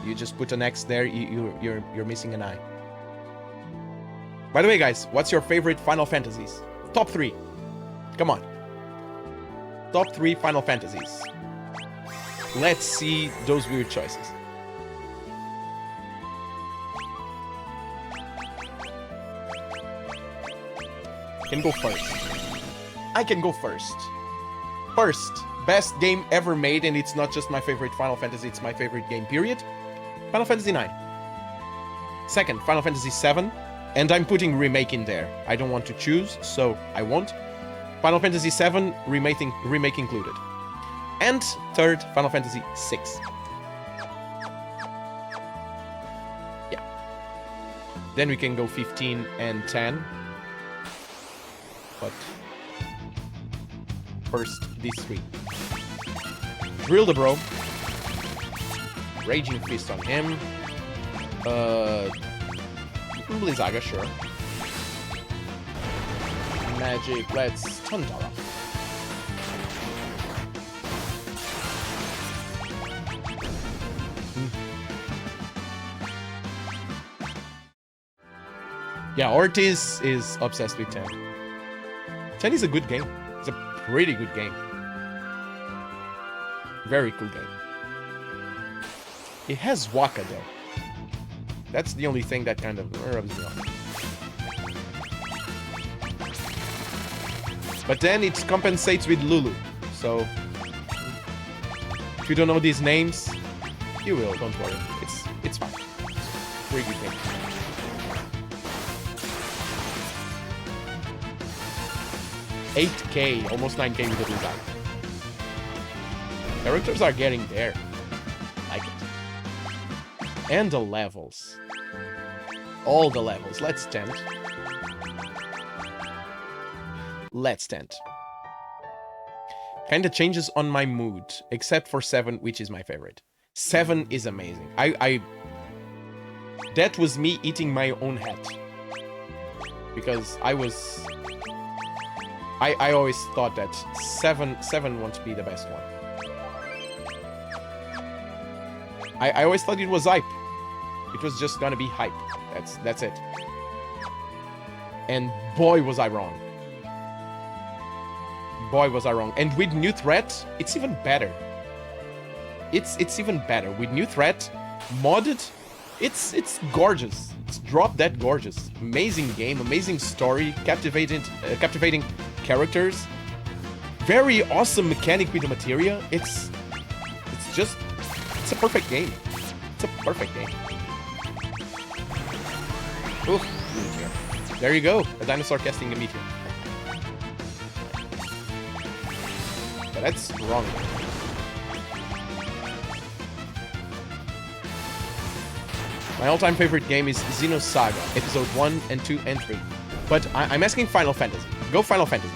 You just put an X there, you're missing an eye. By the way, guys, what's your favorite Final Fantasies? Top 3. Come on. Top 3 Final Fantasies. Let's see those weird choices. Can go first. I can go first. First, best game ever made, and it's not just my favorite Final Fantasy, it's my favorite game, period. Final Fantasy 9. Second, Final Fantasy 7, and I'm putting remake in there. I don't want to choose, so I won't. Final Fantasy 7, remake included. And third, Final Fantasy 6. Yeah. Then we can go 15 and 10. But first, these 3. Drill the bro. Raging Fist on him. Blizzaga, sure. Magic, let's Tundra. Yeah, Ortiz is obsessed with 10. 10 is a good game. It's a pretty good game. Very cool game. It has Waka, though. That's the only thing that kind of rubs me off. But then it compensates with Lulu. So, if you don't know these names, you will, don't worry. It's fine. Very good game. $8K, almost $9K with the blue guy. Characters are getting there. Like it. And the levels. All the levels. Let's tempt. Let's tempt. Kinda changes on my mood, except for 7, which is my favorite. 7 is amazing. That was me eating my own hat. Because I always thought that 7 won't be the best one. I always thought it was hype. It was just gonna be hype. That's it. And boy was I wrong. Boy was I wrong. And with new threat, it's even better. It's even better. With new threat, modded, it's gorgeous. It's drop dead gorgeous. Amazing game, amazing story, captivating characters. Very awesome mechanic with the materia. It's a perfect game. It's a perfect game. Oof, meteor. There you go, a dinosaur casting a meteor. But that's wrong. My all-time favorite game is Xenosaga, Episode 1 and 2 and 3. But I'm asking Final Fantasy. Go Final Fantasy.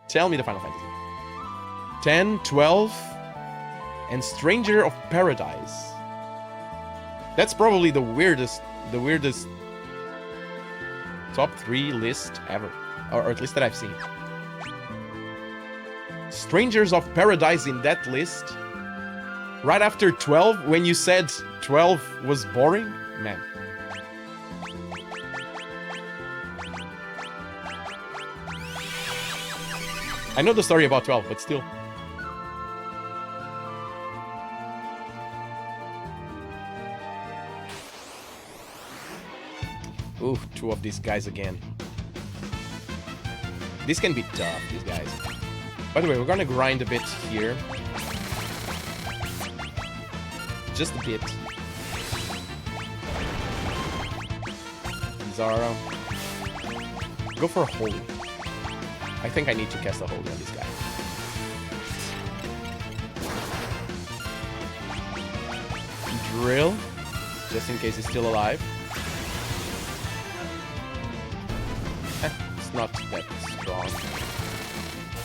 Tell me the Final Fantasy. 10, 12, and Stranger of Paradise. That's probably the weirdest top 3 list ever. Or at least that I've seen. Strangers of Paradise in that list. Right after 12, when you said 12 was boring? Man. I know the story about 12, but still. Ooh, 2 of these guys again. This can be tough, these guys. By the way, we're gonna grind a bit here. Just a bit. Zara. Go for a holy. I think I need to cast a holy on this guy. Drill. Just in case he's still alive. It's not that strong.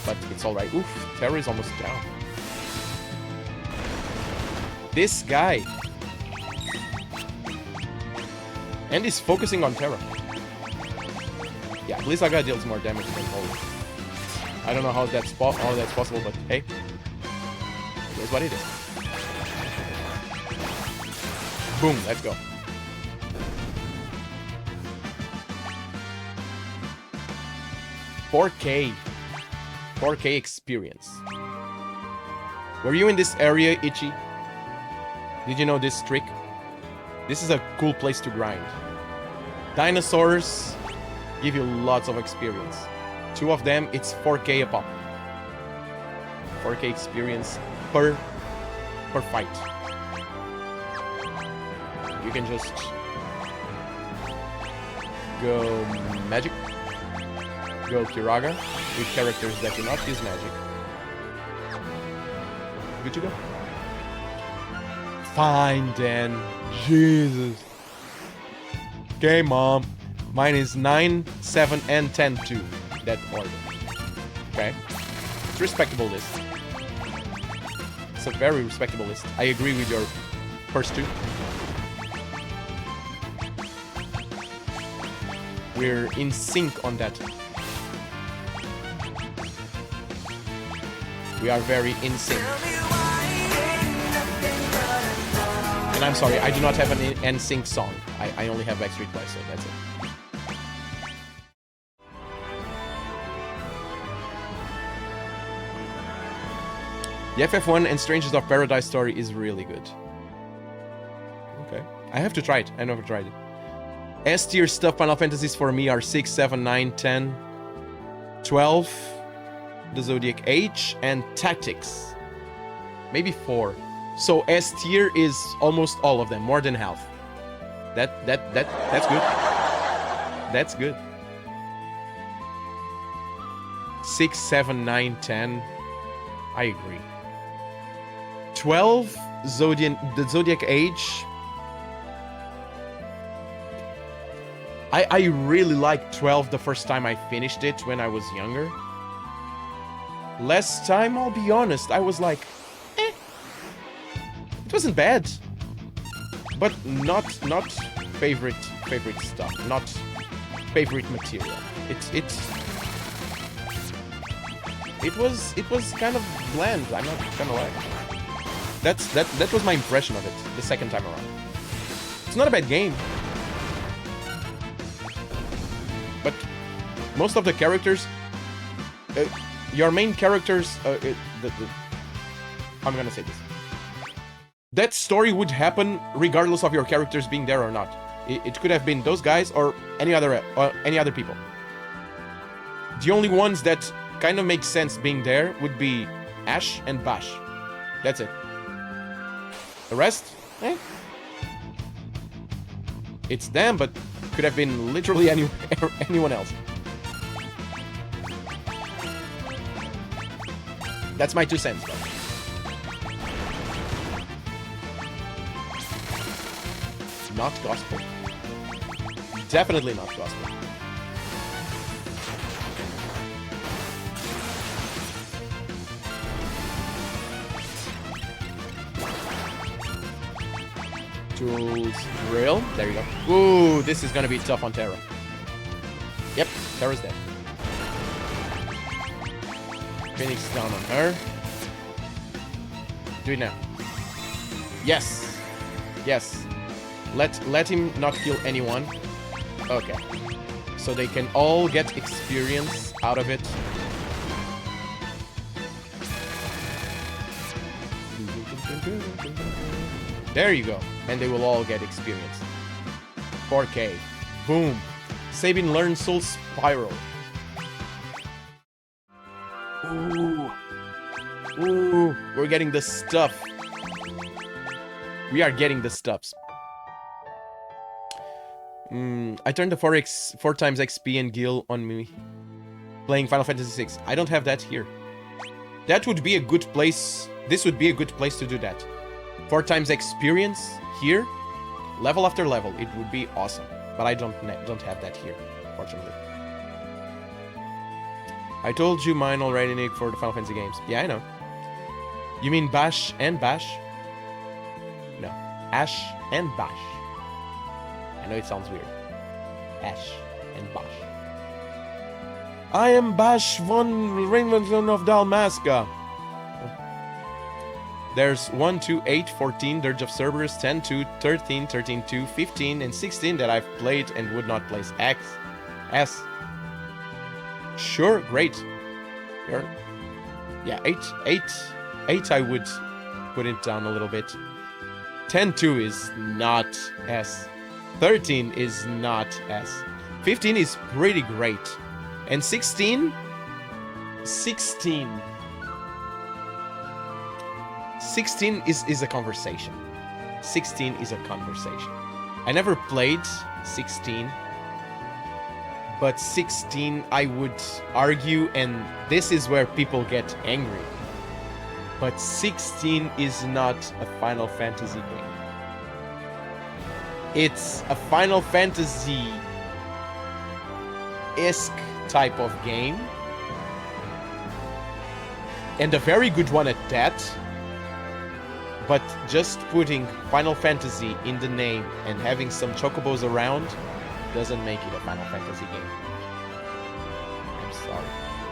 But it's alright. Oof, Terra is almost down. This guy. And he's focusing on Terra. Yeah, Blizzaga deals more damage than Holy. I don't know how that's possible, but hey. Here's what it is. Boom, let's go. $4K. 4K experience. Were you in this area, Ichi? Did you know this trick? This is a cool place to grind. Dinosaurs give you lots of experience. 2 of them, it's 4K a pop. 4K experience per fight. You can just go magic, go Kiraga with characters that do not use magic. Good to go. Fine then. Jesus. Okay, Mom. Mine is 9, 7, and 10 too. That order. Okay. It's a respectable list. It's a very respectable list. I agree with your first 2. We're in sync on that. We are very in sync. And I'm sorry, I do not have an NSYNC song. I only have Backstreet Boys, so that's it. The FF1 and Strangers of Paradise story is really good. Okay. I have to try it. I never tried it. S tier stuff Final Fantasies for me are 6, 7, 9, 10, 12, the Zodiac Age, and Tactics. Maybe 4. So S tier is almost all of them, more than half. That's good. That's good. 6, 7, 9, 10. I agree. 12, the Zodiac Age. I really liked 12 the first time I finished it when I was younger. Last time, I'll be honest, I was like, eh. It wasn't bad. But not favorite stuff. Not favorite material. It was kind of bland, I'm not gonna lie. That was my impression of it the second time around. It's not a bad game. But most of the characters, your main characters, I'm gonna say this. That story would happen regardless of your characters being there or not. It could have been those guys or any other people. The only ones that kind of make sense being there would be Ash and Bash. That's it. The rest, eh? It's them, but could have been literally anyone else. That's my 2 cents, though. Not gospel. Definitely not gospel. Tools, drill. There you go. Ooh, this is gonna be tough on Terra. Yep, Terra's dead. Phoenix down on her. Do it now. Yes. Yes. Let him not kill anyone. Okay. So they can all get experience out of it. There you go. And they will all get experience. 4K. Boom. Sabin learn Soul Spiral. Ooh. Ooh. We're getting the stuff. We are getting the stuffs. I turned the 4 times XP and Gil on me. Playing Final Fantasy VI. I don't have that here. That would be a good place. This would be a good place to do that. 4 times experience here, level after level. It would be awesome, but I don't have that here, fortunately. I told you mine already, Nick, for the Final Fantasy games. Yeah, I know. You mean Bash and Bash? No, Ash and Bash. I know it sounds weird. Ash and Bash. I am Bash von Raymond of Dalmasca. There's 1, 2, 8, 14, Dirge of Cerberus, 10, 2, 13, 13, 2, 15, and 16 that I've played and would not place S. Sure, great. Sure. Yeah, 8 I would put it down a little bit. 10, 2 is not S. 13 is not S. 15 is pretty great. And 16 is a conversation. 16 is a conversation. I never played 16, but 16 I would argue, and this is where people get angry, but 16 is not a Final Fantasy game. It's a Final Fantasy-esque type of game, and a very good one at that. But just putting Final Fantasy in the name and having some chocobos around doesn't make it a Final Fantasy game. I'm sorry.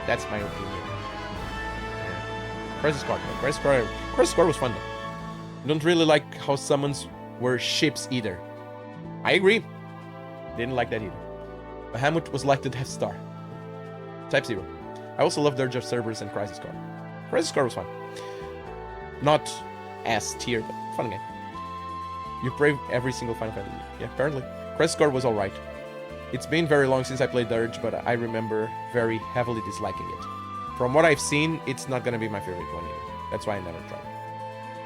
That's my opinion. Crisis Core. Crisis Core was fun though. I don't really like how summons were ships either. I agree. Didn't like that either. Bahamut was like the Death Star. Type 0. I also love Dirge of Cerberus and Crisis Core. Crisis Core was fun. Not S tier, but fun game. You play every single Final Fantasy. Yeah, apparently. Crisis Core was alright. It's been very long since I played Dirge, but I remember very heavily disliking it. From what I've seen, it's not gonna be my favorite one either. That's why I never tried.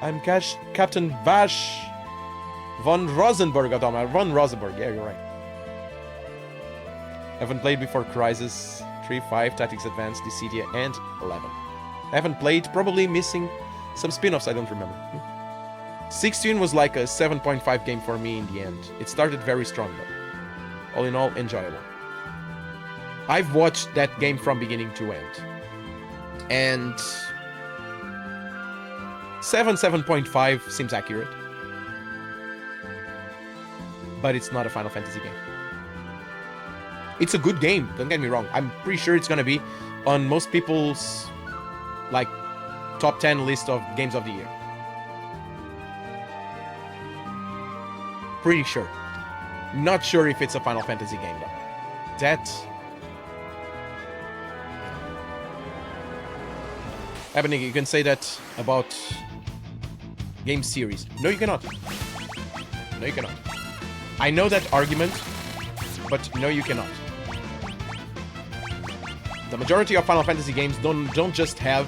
I'm Captain Vash von Rosenborg, Von Rosenborg, yeah, you're right. Haven't played before Crisis 3, 5, Tactics Advance, Dissidia, and 11. I haven't played, probably missing some spin-offs I don't remember. 16 was like a 7.5 game for me in the end. It started very strong though. All in all, enjoyable. I've watched that game from beginning to end. And 7.5 seems accurate. But it's not a Final Fantasy game. It's a good game, don't get me wrong. I'm pretty sure it's gonna be on most people's like top 10 list of games of the year. Pretty sure. Not sure if it's a Final Fantasy game though. That... Ebony, you can say that about game series. No, you cannot. No, you cannot. I know that argument, but no, you cannot. The majority of Final Fantasy games don't just have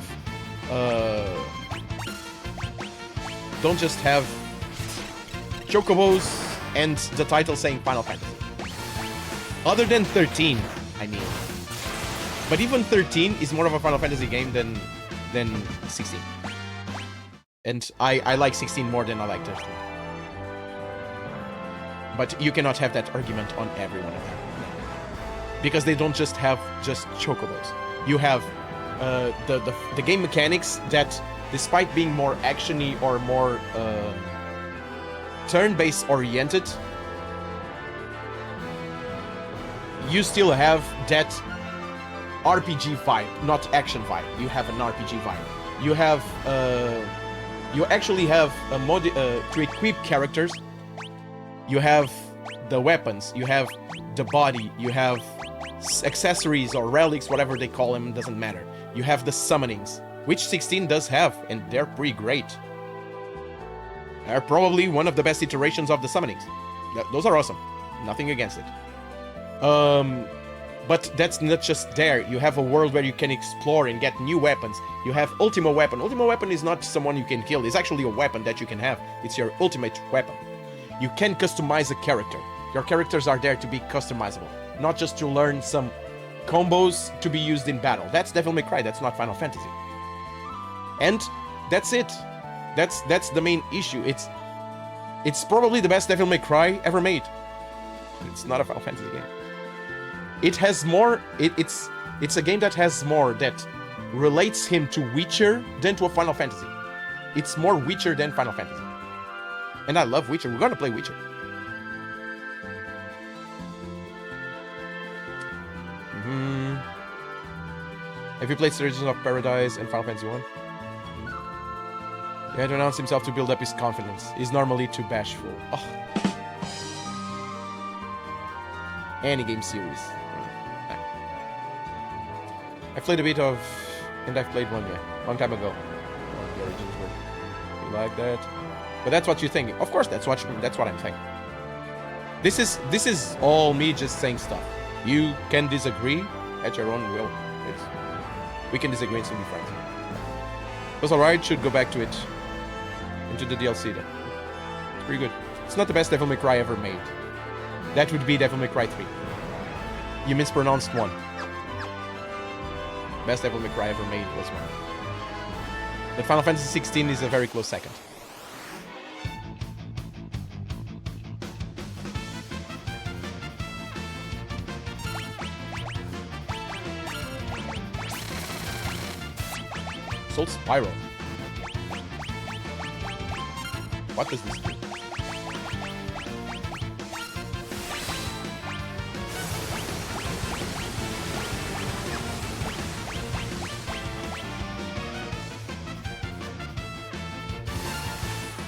chocobos and the title saying Final Fantasy. Other than 13, I mean. But even 13 is more of a Final Fantasy game than 16. And I like 16 more than I like 13. But you cannot have that argument on every one of them. Because they don't just have just chocobos. You have the game mechanics that, despite being more actiony or more turn-based oriented, you still have that RPG vibe, not action vibe. You have an RPG vibe. You have you actually have a mod to equip characters. You have the weapons, you have the body, you have accessories or relics, whatever they call them, doesn't matter. You have the summonings, which 16 does have, and they're pretty great. They're probably one of the best iterations of the summonings. Those are awesome. Nothing against it. But that's not just there. You have a world where you can explore and get new weapons. You have Ultima Weapon. Ultima Weapon is not someone you can kill. It's actually a weapon that you can have. It's your ultimate weapon. You can customize a character. Your characters are there to be customizable, not just to learn some combos to be used in battle. That's Devil May Cry. That's not Final Fantasy. And that's it. That's the main issue. It's probably the best Devil May Cry ever made. It's not a Final Fantasy game. It has more. It's a game that has more that relates him to Witcher than to a Final Fantasy. It's more Witcher than Final Fantasy. And I love Witcher. We're gonna play Witcher. Have you played Surgeons of Paradise and Final Fantasy 1? He had to announce himself to build up his confidence. He's normally too bashful. Oh. Any game series. I've played a bit of... And I've played one, yeah. Long time ago. Oh, the origins were... You like that? But that's what you're thinking. Of course, that's what I'm thinking. This is all me just saying stuff. You can disagree at your own will. We can disagree and still be friends. It was alright, should go back to it. Into the DLC then. It's pretty good. It's not the best Devil May Cry ever made. That would be Devil May Cry 3. You mispronounced one. Best Devil May Cry ever made was one. But Final Fantasy 16 is a very close second. Soul Spiral. What does this do?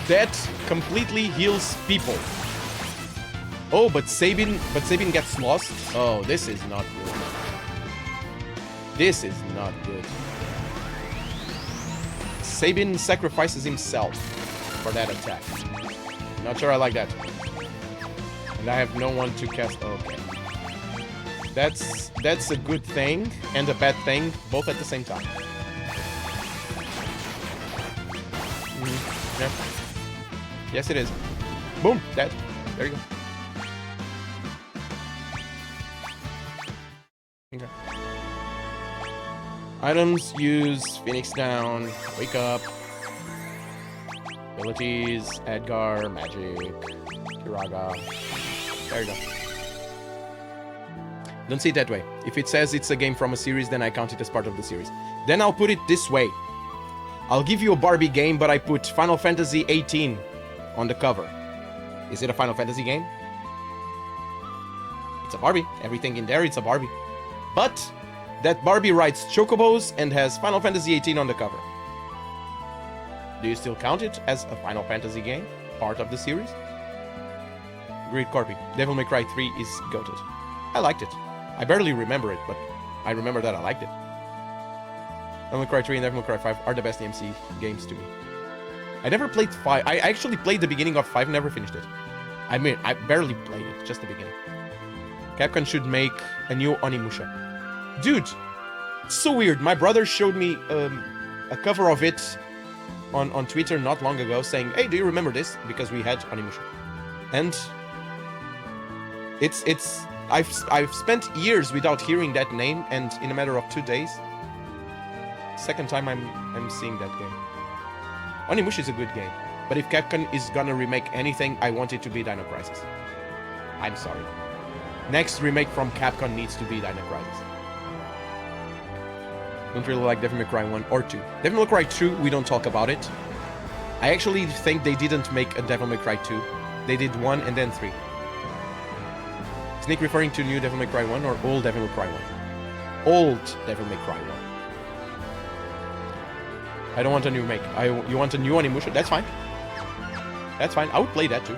That completely heals people. Oh, but Sabin gets lost. Oh, this is not good. This is not good. Sabin sacrifices himself for that attack. Not sure I like that. And I have no one to cast. Okay. That's a good thing and a bad thing, both at the same time. Yeah. Yes, it is. Boom! Dead. There you go. Okay. Items, use, Phoenix down, wake up. Abilities, Edgar, magic, Kiraga. There you go. Don't see it that way. If it says it's a game from a series, then I count it as part of the series. Then I'll put it this way. I'll give you a Barbie game, but I put Final Fantasy 18 on the cover. Is it a Final Fantasy game? It's a Barbie. Everything in there, it's a Barbie. But that Barbie rides chocobos and has Final Fantasy 18 on the cover. Do you still count it as a Final Fantasy game? Part of the series? Great Corby. Devil May Cry 3 is goated. I liked it. I barely remember it, but I remember that I liked it. Devil May Cry 3 and Devil May Cry 5 are the best DMC games to me. I never played 5. I actually played the beginning of 5, never finished it. I mean, I barely played it, just the beginning. Capcom should make a new Onimusha. Dude, it's so weird. My brother showed me a cover of it on Twitter not long ago, saying, "Hey, do you remember this?" Because we had Onimusha. And I've spent years without hearing that name, and in a matter of 2 days, second time I'm seeing that game. Onimusha is a good game, but if Capcom is gonna remake anything, I want it to be Dino Crisis. I'm sorry. Next remake from Capcom needs to be Dino Crisis. Don't really like Devil May Cry 1 or 2. Devil May Cry 2, we don't talk about it. I actually think they didn't make a Devil May Cry 2. They did 1 and then 3. Is Nick referring to new Devil May Cry 1 or old Devil May Cry 1? Old Devil May Cry 1. I don't want a new remake. You want a new Onimusha? That's fine. That's fine. I would play that too.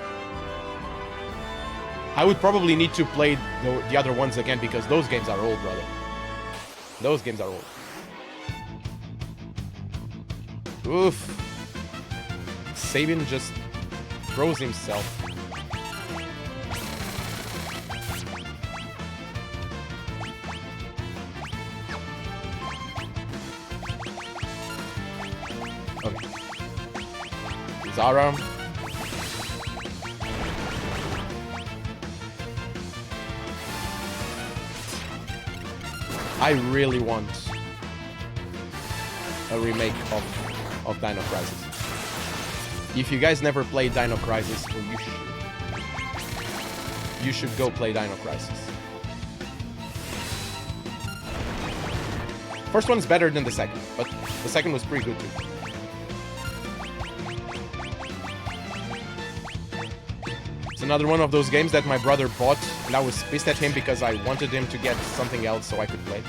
I would probably need to play the other ones again because those games are old, brother. Those games are old. Oof. Sabin just throws himself. Okay. Zara. I really want a remake of Dino Crisis. If you guys never played Dino Crisis, well, you should go play Dino Crisis. First one's better than the second, but the second was pretty good too. It's another one of those games that my brother bought, and I was pissed at him because I wanted him to get something else so I could play.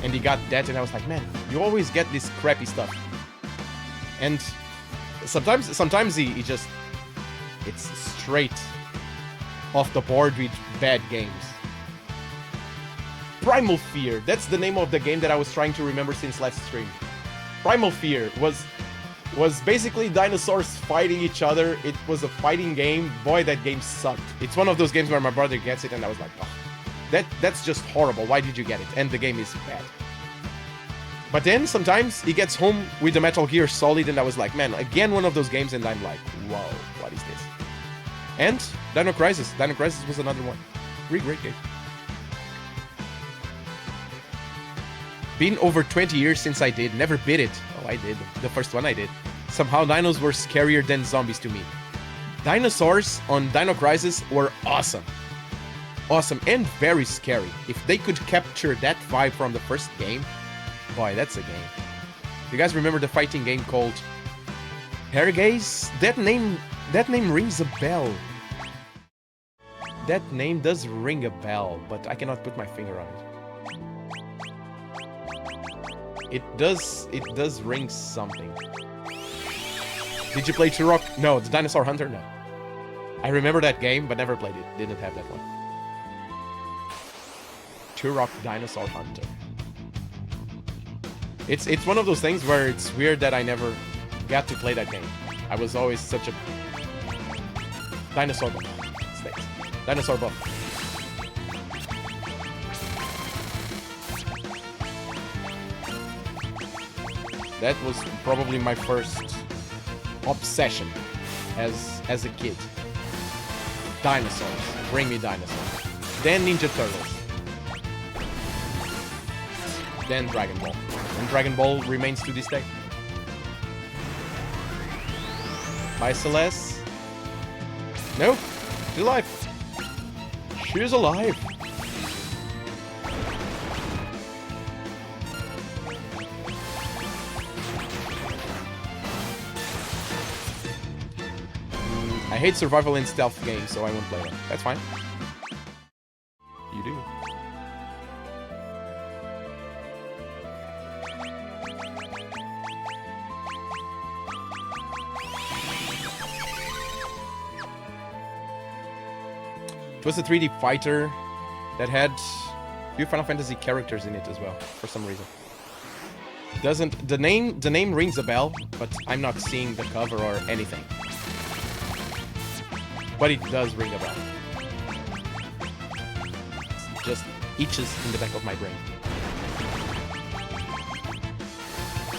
And he got that, and I was like, man, you always get this crappy stuff. And sometimes he just... It's straight off the board with bad games. Primal Fear. That's the name of the game that I was trying to remember since last stream. Primal Fear was basically dinosaurs fighting each other. It was a fighting game. Boy, that game sucked. It's one of those games where my brother gets it and I was like, oh, that's just horrible. Why did you get it? And the game is bad. But then sometimes he gets home with the Metal Gear Solid and I was like, man, again one of those games, and I'm like, whoa, what is this? And Dino Crisis. Dino Crisis was another one. Really great game. Been over 20 years since I did. Never beat it. Oh, I did. The first one I did. Somehow dinos were scarier than zombies to me. Dinosaurs on Dino Crisis were awesome. Awesome and very scary. If they could capture that vibe from the first game, boy, that's a game. You guys remember the fighting game called Hergaze? That name rings a bell. That name does ring a bell, but I cannot put my finger on it. It does ring something. Did you play Turok? No, the Dinosaur Hunter? No. I remember that game, but never played it. Didn't have that one. Turok Dinosaur Hunter. It's one of those things where it's weird that I never got to play that game. I was always such a dinosaur buff. Snakes. Dinosaur buff. That was probably my first obsession as a kid. Dinosaurs. Bring me dinosaurs. Then Ninja Turtles. Then Dragon Ball. And Dragon Ball remains to this day. Bye, Celeste. No, she's alive. She's alive. I hate survival and stealth games, so I won't play them. That's fine. You do. It was a 3D fighter that had a few Final Fantasy characters in it as well, for some reason. The name rings a bell, but I'm not seeing the cover or anything. But it does ring a bell. It just itches in the back of my brain.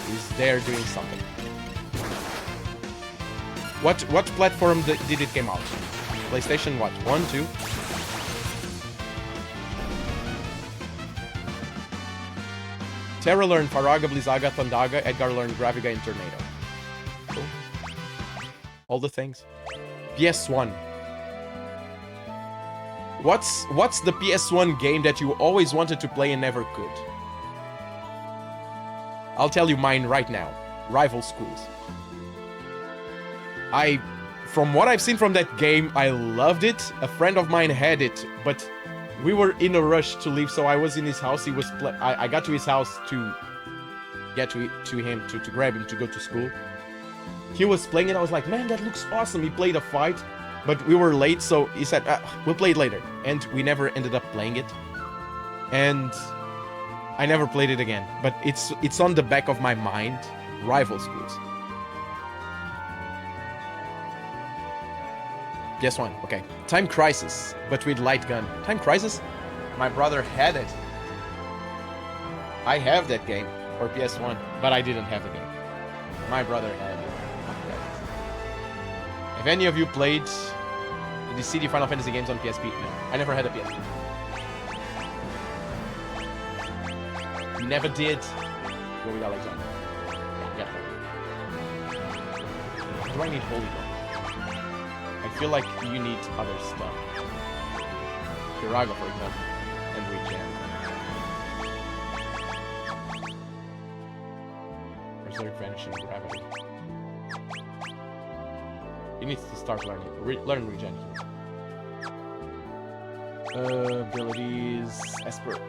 He's there doing something. What platform did it come out? PlayStation what? 1, 2? Terra learned Faraga, Blizzaga, Thundaga, Edgar learned Graviga and Tornado. Cool. All the things. PS1. What's the PS1 game that you always wanted to play and never could? I'll tell you mine right now. Rival Schools. From what I've seen from that game, I loved it. A friend of mine had it, but we were in a rush to leave, so I was in his house. He was I got to his house to get to him, to grab him to go to school. He was playing it. I was like, man, that looks awesome. He played a fight, but we were late, so he said, we'll play it later. And we never ended up playing it. And I never played it again. But it's on the back of my mind. Rival Schools. PS1, okay. Time Crisis, but with light gun. Time Crisis? My brother had it. I have that game for PS1, but I didn't have the game. My brother had it. If any of you played the CD Final Fantasy games on PSP, no. I never had a PSP. Never did. Go with Alexander. Yeah, do I need Holy Gun? I feel like you need other stuff. Kiraga, for example, and Regen. Berserk Vanishing Gravity. He needs to start learning. Learn Regen. Abilities. Espers.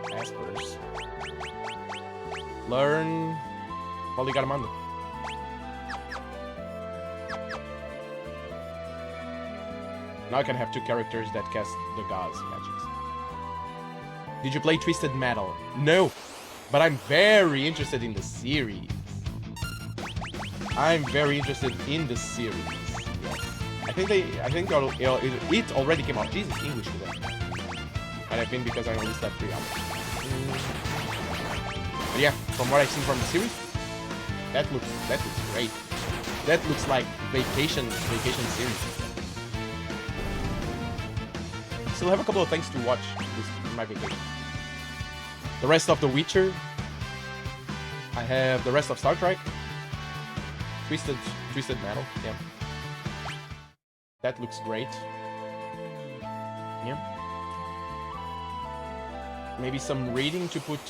Learn Polygaramando. Now I can have two characters that cast the Gauze magics. Did you play Twisted Metal? No, but I'm very interested in the series. I'm very interested in the series. Yes. I think it already came out. Jesus, English today. Might have been because I only slept 3 hours. But yeah, from what I've seen from the series, that looks great. That looks like vacation series. Still have a couple of things to watch this my vacation. The rest of The Witcher. I have the rest of Star Trek. Twisted Metal. Yeah. That looks great. Yeah. Maybe some reading to put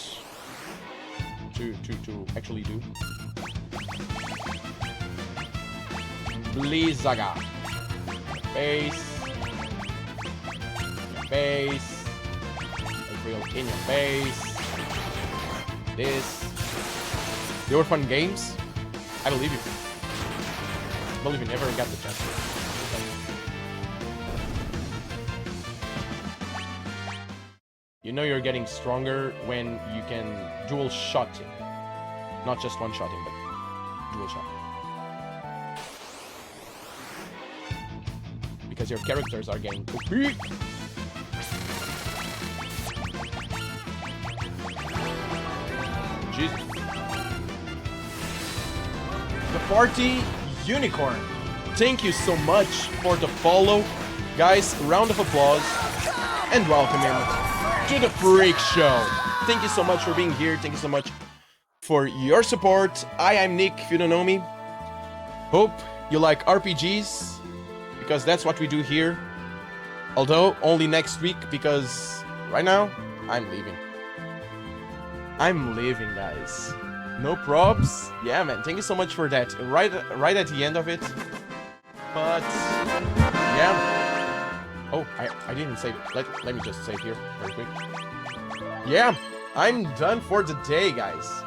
to actually do. Blizzaga. Face. Face. Real in your face. This. They were fun games. I believe you. I believe you never got the chance. You know you're getting stronger when you can dual shot him. Not just one shot him, but dual shot. Because your characters are getting OP. Jesus. The Party Unicorn. Thank you so much for the follow. Guys, round of applause. And welcome him to the Freak Show. Thank you so much for being here. Thank you so much for your support. I'm Nick, if you don't know me. Hope you like RPGs, because that's what we do here. Although, only next week, because right now, I'm leaving. I'm leaving, guys. No props. Yeah, man, thank you so much for that. Right at the end of it. But, yeah. Oh, I didn't save it. Let me just save here very quick. Yeah, I'm done for the day, guys.